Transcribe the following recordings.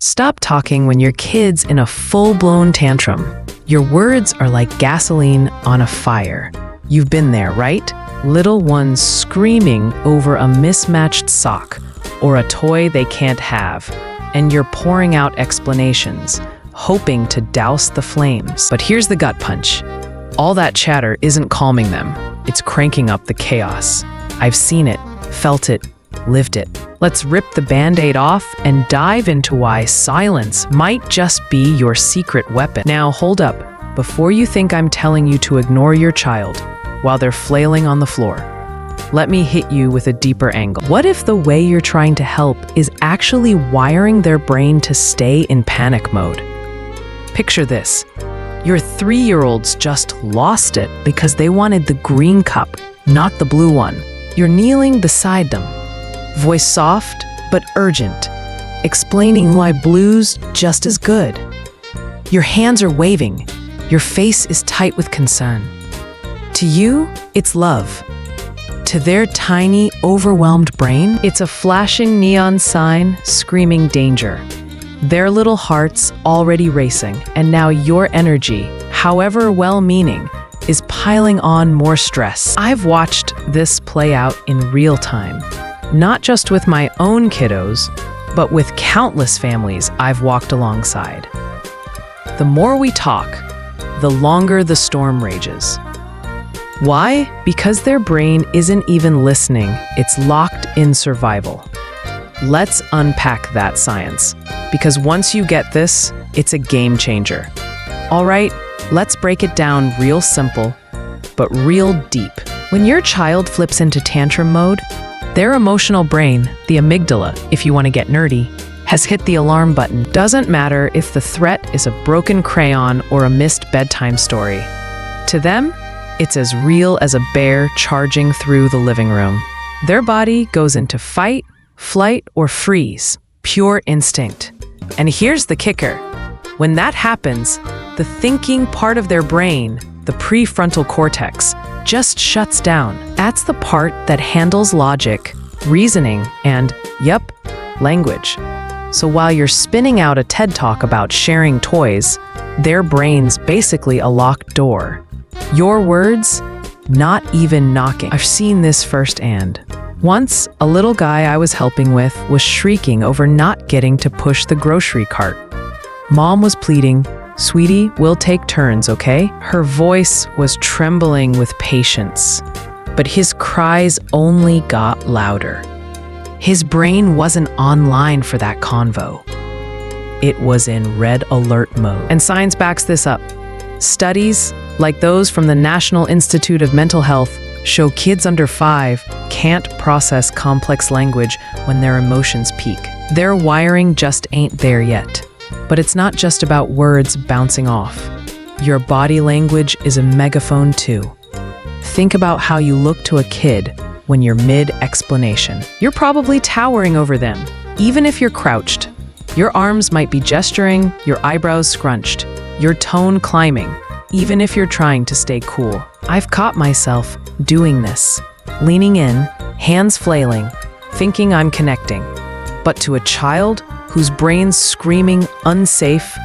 Stop talking when your kid's in a full-blown tantrum. Your words are like gasoline on a fire. You've been there, right? Little ones screaming over a mismatched sock or a toy they can't have, and you're pouring out explanations, hoping to douse the flames. But here's the gut punch. All that chatter isn't calming them. It's cranking up the chaos. I've seen it, felt it, lived it. Let's rip the Band-Aid off and dive into why silence might just be your secret weapon. Now, hold up. Before you think I'm telling you to ignore your child while they're flailing on the floor, let me hit you with a deeper angle. What if the way you're trying to help is actually wiring their brain to stay in panic mode? Picture this. Your 3-year-olds just lost it because they wanted the green cup, not the blue one. You're kneeling beside them, voice soft but urgent, explaining why blue's just as good. Your hands are waving. Your face is tight with concern. To you, it's love. To their tiny, overwhelmed brain, it's a flashing neon sign screaming danger. Their little hearts already racing, and now your energy, however well-meaning, is piling on more stress. I've watched this play out in real time, not just with my own kiddos, but with countless families I've walked alongside. The more we talk, the longer the storm rages. Why? Because their brain isn't even listening, it's locked in survival. Let's unpack that science, because once you get this, it's a game changer. All right, let's break it down real simple, but real deep. When your child flips into tantrum mode, their emotional brain, the amygdala, if you want to get nerdy, has hit the alarm button. Doesn't matter if the threat is a broken crayon or a missed bedtime story. To them, it's as real as a bear charging through the living room. Their body goes into fight, flight, or freeze, pure instinct. And here's the kicker. When that happens, the thinking part of their brain, the prefrontal cortex, just shuts down. That's the part that handles logic, reasoning, and, language. So while you're spinning out a TED Talk about sharing toys, their brain's basically a locked door. Your words, not even knocking. I've seen this firsthand. Once, a little guy I was helping with was shrieking over not getting to push the grocery cart. Mom was pleading, "Sweetie, we'll take turns, okay?" Her voice was trembling with patience, but his cries only got louder. His brain wasn't online for that convo. It was in red alert mode. And science backs this up. Studies, like those from the National Institute of Mental Health, show kids under 5 can't process complex language when their emotions peak. Their wiring just ain't there yet. But it's not just about words bouncing off. Your body language is a megaphone too. Think about how you look to a kid when you're mid-explanation. You're probably towering over them, even if you're crouched. Your arms might be gesturing, your eyebrows scrunched, your tone climbing, even if you're trying to stay cool. I've caught myself doing this, leaning in, hands flailing, thinking I'm connecting. But to a child whose brain's screaming unsafe,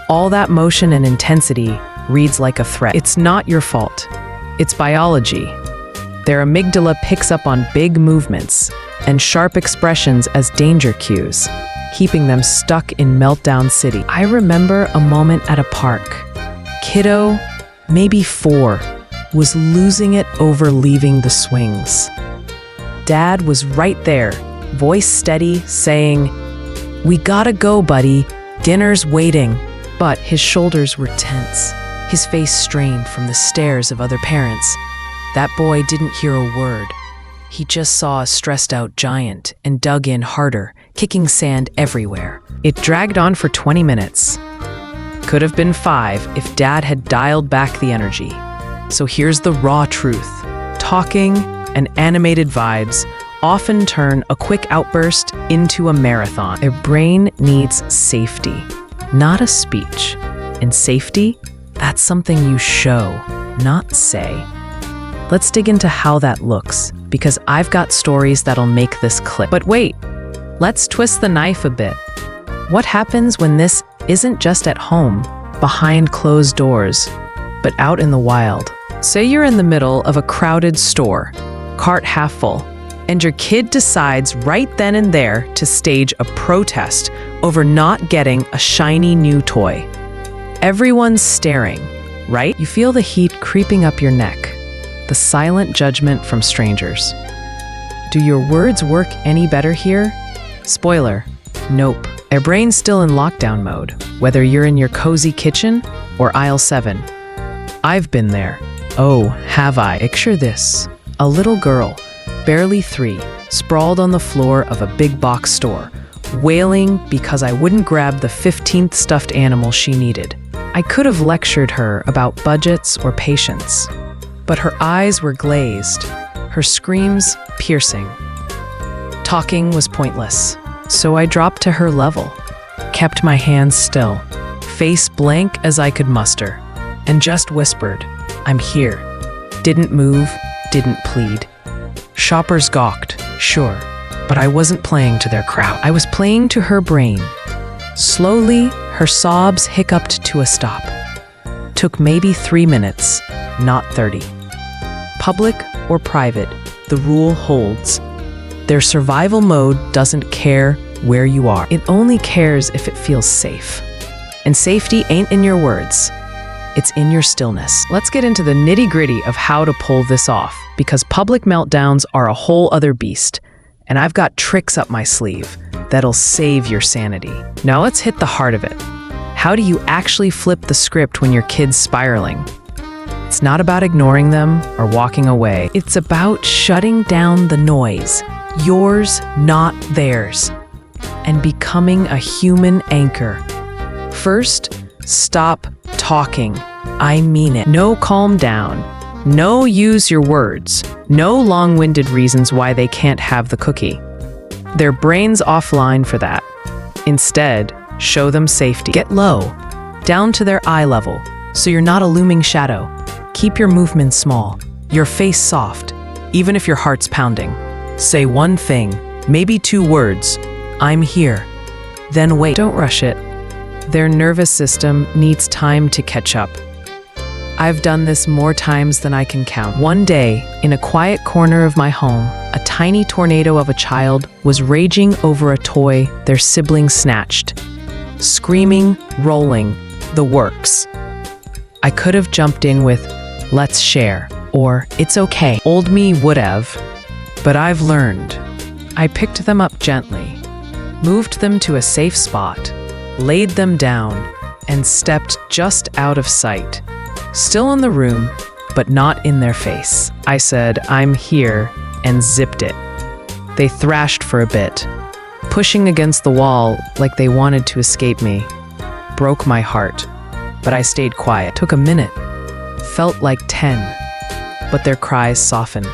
all that motion and intensity reads like a threat. It's not your fault. It's biology. Their amygdala picks up on big movements and sharp expressions as danger cues, keeping them stuck in Meltdown City. I remember a moment at a park. Kiddo, maybe 4, was losing it over leaving the swings. Dad was right there, voice steady, saying, "We gotta go, buddy. Dinner's waiting." But his shoulders were tense, his face strained from the stares of other parents. That boy didn't hear a word. He just saw a stressed-out giant and dug in harder, kicking sand everywhere. It dragged on for 20 minutes. Could have been 5 if Dad had dialed back the energy. So here's the raw truth. Talking and animated vibes often turn a quick outburst into a marathon. Their brain needs safety, not a speech. And safety, that's something you show, not say. Let's dig into how that looks, because I've got stories that'll make this click. But wait, let's twist the knife a bit. What happens when this isn't just at home, behind closed doors, but out in the wild? Say you're in the middle of a crowded store, cart half full, and your kid decides right then and there to stage a protest over not getting a shiny new toy. Everyone's staring, right? You feel the heat creeping up your neck, the silent judgment from strangers. Do your words work any better here? Spoiler, nope. Our brain's still in lockdown mode, whether you're in your cozy kitchen or aisle 7. I've been there. Oh, have I? Picture this. A little girl, barely 3, sprawled on the floor of a big box store, wailing because I wouldn't grab the 15th stuffed animal she needed. I could have lectured her about budgets or patience, but her eyes were glazed, her screams piercing. Talking was pointless, so I dropped to her level, kept my hands still, face blank as I could muster, and just whispered, "I'm here." Didn't move, didn't plead. Shoppers gawked, sure, but I wasn't playing to their crowd. I was playing to her brain. Slowly, her sobs hiccuped to a stop. Took maybe 3 minutes, not 30. Public or private, the rule holds. Their survival mode doesn't care where you are. It only cares if it feels safe. And safety ain't in your words. It's in your stillness. Let's get into the nitty-gritty of how to pull this off, because public meltdowns are a whole other beast, and I've got tricks up my sleeve that'll save your sanity. Now let's hit the heart of it. How do you actually flip the script when your kid's spiraling? It's not about ignoring them or walking away. It's about shutting down the noise, yours, not theirs, and becoming a human anchor. First, stop talking. I mean it. No calm down. No use your words. No long-winded reasons why they can't have the cookie. Their brain's offline for that. Instead, show them safety. Get low, down to their eye level, so you're not a looming shadow. Keep your movements small, your face soft, even if your heart's pounding. Say one thing, maybe 2 words. I'm here. Then wait. Don't rush it. Their nervous system needs time to catch up. I've done this more times than I can count. One day, in a quiet corner of my home, a tiny tornado of a child was raging over a toy their siblings snatched. Screaming, rolling, the works. I could have jumped in with, "Let's share," or "It's okay." Old me would have, but I've learned. I picked them up gently, moved them to a safe spot, laid them down, and stepped just out of sight. Still in the room, but not in their face. I said, "I'm here," and zipped it. They thrashed for a bit, pushing against the wall like they wanted to escape me. Broke my heart, but I stayed quiet. Took a minute. Felt like 10, but their cries softened.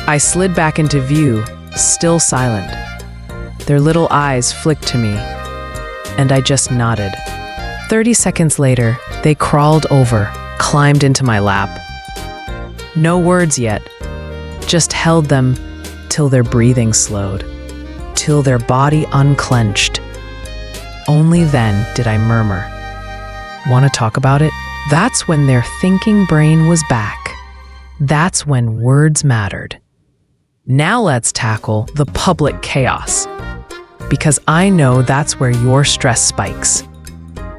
I slid back into view, still silent. Their little eyes flicked to me, and I just nodded. 30 seconds later, they crawled over, climbed into my lap. No words yet, just held them till their breathing slowed, till their body unclenched. Only then did I murmur, "Want to talk about it?" That's when their thinking brain was back. That's when words mattered. Now let's tackle the public chaos, because I know that's where your stress spikes.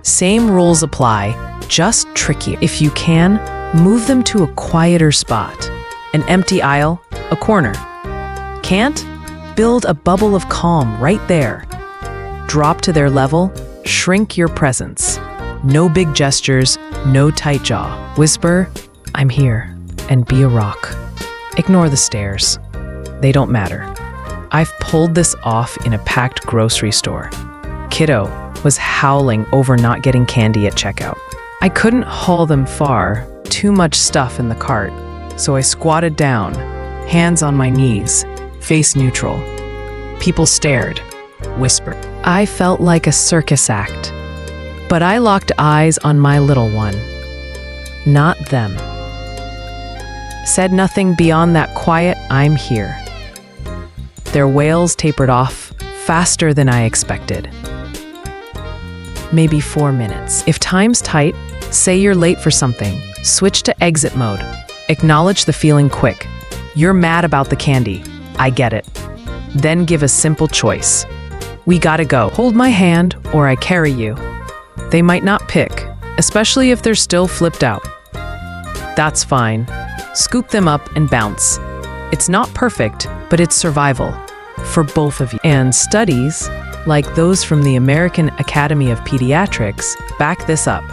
Same rules apply, just trickier. If you can, move them to a quieter spot, an empty aisle, a corner. Can't? Build a bubble of calm right there. Drop to their level, shrink your presence. No big gestures, no tight jaw. Whisper, "I'm here," and be a rock. Ignore the stares. They don't matter. I've pulled this off in a packed grocery store. Kiddo was howling over not getting candy at checkout. I couldn't haul them far, too much stuff in the cart, so I squatted down, hands on my knees, face neutral. People stared, whispered. I felt like a circus act, but I locked eyes on my little one, not them. Said nothing beyond that quiet, "I'm here." Their wails tapered off faster than I expected. maybe 4 minutes. If time's tight, say you're late for something, switch to exit mode. Acknowledge the feeling quick. You're mad about the candy. I get it. Then give a simple choice. We gotta go. Hold my hand or I carry you. They might not pick, especially if they're still flipped out. That's fine. Scoop them up and bounce. It's not perfect, but it's survival for both of you. And studies, like those from the American Academy of Pediatrics, back this up.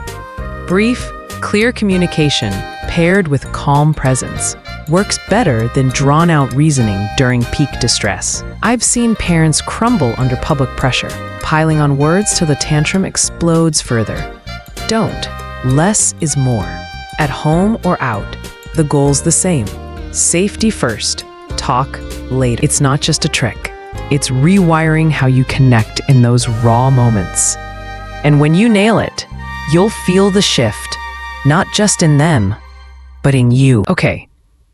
Brief, clear communication paired with calm presence works better than drawn-out reasoning during peak distress. I've seen parents crumble under public pressure, piling on words till the tantrum explodes further. Don't. Less is more. At home or out, the goal's the same. Safety first, talk later. It's not just a trick. It's rewiring how you connect in those raw moments. And when you nail it, you'll feel the shift, not just in them, but in you. Okay,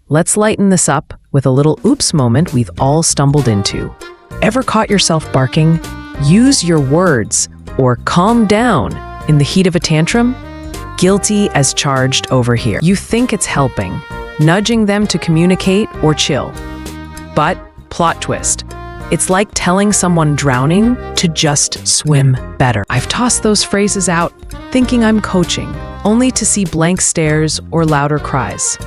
let's lighten this up with a little oops moment we've all stumbled into. Ever caught yourself barking? Use your words or calm down in the heat of a tantrum? Guilty as charged over here. You think it's helping, nudging them to communicate or chill. But, plot twist, it's like telling someone drowning to just swim better. I've tossed those phrases out, thinking I'm coaching, only to see blank stares or louder cries.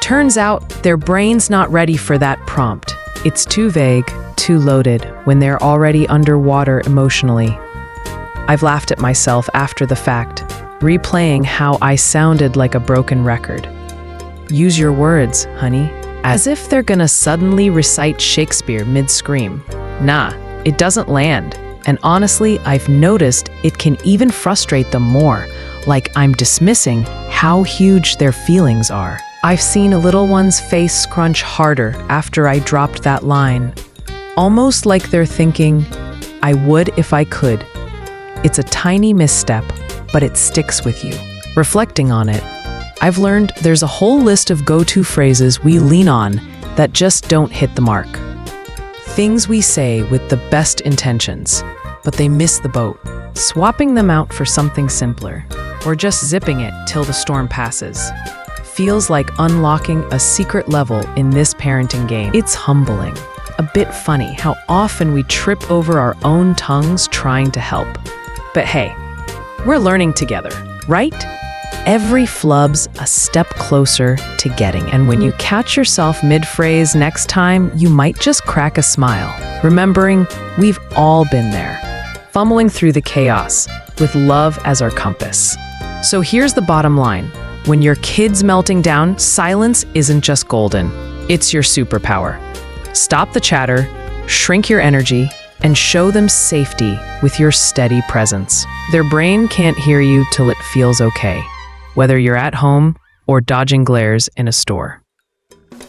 Turns out their brain's not ready for that prompt. It's too vague, too loaded, when they're already underwater emotionally. I've laughed at myself after the fact, replaying how I sounded like a broken record. Use your words, honey. As if they're gonna suddenly recite Shakespeare mid-scream. Nah, it doesn't land. And honestly, I've noticed it can even frustrate them more, like I'm dismissing how huge their feelings are. I've seen a little one's face scrunch harder after I dropped that line. Almost like they're thinking, I would if I could. It's a tiny misstep, but it sticks with you. Reflecting on it, I've learned there's a whole list of go-to phrases we lean on that just don't hit the mark. Things we say with the best intentions, but they miss the boat. Swapping them out for something simpler, or just zipping it till the storm passes, feels like unlocking a secret level in this parenting game. It's humbling, a bit funny how often we trip over our own tongues trying to help. But hey, we're learning together, right? Every flub's a step closer to getting. And when you catch yourself mid-phrase next time, you might just crack a smile, remembering we've all been there, fumbling through the chaos with love as our compass. So here's the bottom line. When your kid's melting down, silence isn't just golden. It's your superpower. Stop the chatter, shrink your energy, and show them safety with your steady presence. Their brain can't hear you till it feels okay, whether you're at home or dodging glares in a store.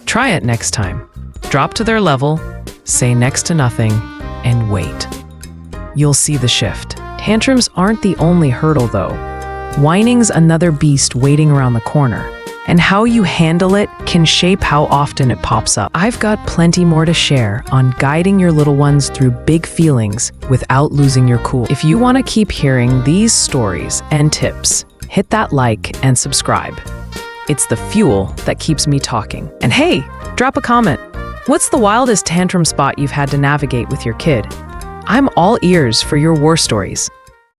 Try it next time. Drop to their level, say next to nothing, and wait. You'll see the shift. Tantrums aren't the only hurdle, though. Whining's another beast waiting around the corner, and how you handle it can shape how often it pops up. I've got plenty more to share on guiding your little ones through big feelings without losing your cool. If you want to keep hearing these stories and tips, hit that like and subscribe. It's the fuel that keeps me talking. And hey, drop a comment. What's the wildest tantrum spot you've had to navigate with your kid? I'm all ears for your war stories.